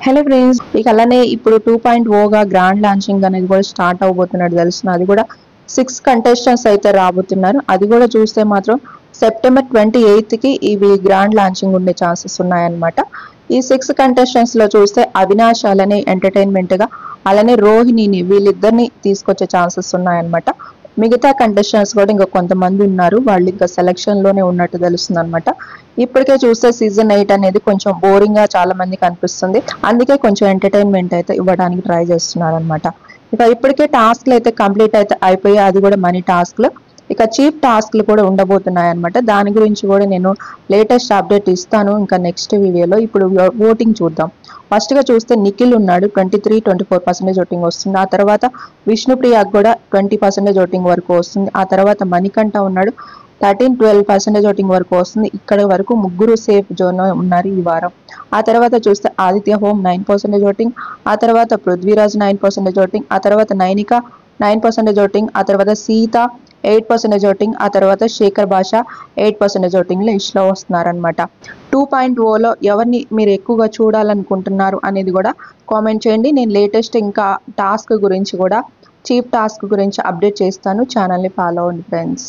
Hello friends, ఇక అలానే ఇప్పుడు 2.0గా గ్రాండ్ లాంచింగ్ అనేది కూడా స్టార్ట్ అవబోతున్నట్టు తెలుస్తుంది. అది కూడా 6 కంటెస్టెంట్స్ అయితే రాబోతున్నారు. అది కూడా చూస్తే మాత్రం సెప్టెంబర్ 28కి ఇవి గ్రాండ్ లాంచింగ్ ఉండే ఛాన్సెస్ ఉన్నాయన్నమాట. ఈ 6 కంటెస్టెంట్స్ లో చూస్తే అవినాష్ అలానే ఎంటర్టైన్మెంట్ గా, అలానే రోహిణిని వీళ్ళిద్దరిని తీసుకొచ్చే ఛాన్సెస్ ఉన్నాయన్నమాట. మిగతా కంటెస్టెంట్స్ కూడా ఇంకా కొంతమంది ఉన్నారు, వాళ్ళు ఇంకా సెలక్షన్ లోనే ఉన్నట్టు తెలుస్తుంది అనమాట. ఇప్పటికే చూస్తే సీజన్ 8 అనేది కొంచెం బోరింగ్ గా చాలా మందికి అనిపిస్తుంది. అందుకే కొంచెం ఎంటర్టైన్మెంట్ అయితే ఇవ్వడానికి ట్రై చేస్తున్నారు అనమాట. ఇక ఇప్పటికే టాస్క్లు అయితే కంప్లీట్ అయితే అయిపోయాయి, అది కూడా మనీ టాస్క్లు. ఇక చీప్ టాస్క్లు కూడా ఉండబోతున్నాయి అనమాట. దాని గురించి కూడా నేను లేటెస్ట్ అప్డేట్ ఇస్తాను ఇంకా నెక్స్ట్ వీడియోలో. ఇప్పుడు ఓటింగ్ చూద్దాం. ఫస్ట్ గా చూస్తే నిఖిల్ ఉన్నాడు, 23-24% ఓటింగ్ వస్తుంది. ఆ తర్వాత విష్ణుప్రియకు కూడా 20% ఓటింగ్ వరకు వస్తుంది. ఆ తర్వాత మణికంఠ ఉన్నాడు, 13-12% ఓటింగ్ వరకు వస్తుంది. ఇక్కడ వరకు ముగ్గురు సేఫ్ జోన్ ఉన్నారు ఈ వారం. ఆ తర్వాత చూస్తే ఆదిత్య హోమ్ 9% ఓటింగ్, ఆ తర్వాత పృథ్వీరాజ్ 9% ఓటింగ్, ఆ తర్వాత నైనిక 9% ఓటింగ్, ఆ తర్వాత సీత 8% ఓటింగ్, ఆ తర్వాత శేఖర్ భాష 8% ఓటింగ్ లిస్ట్ లో వస్తున్నారనమాట. 2.0లో ఎవరిని మీరు ఎక్కువగా చూడాలనుకుంటున్నారు అనేది కూడా కామెంట్ చేయండి. నేను లేటెస్ట్ ఇంకా టాస్క్ గురించి కూడా, చీప్ టాస్క్ గురించి అప్డేట్ చేస్తాను. ఛానల్ని ఫాలో అవ్వండి ఫ్రెండ్స్.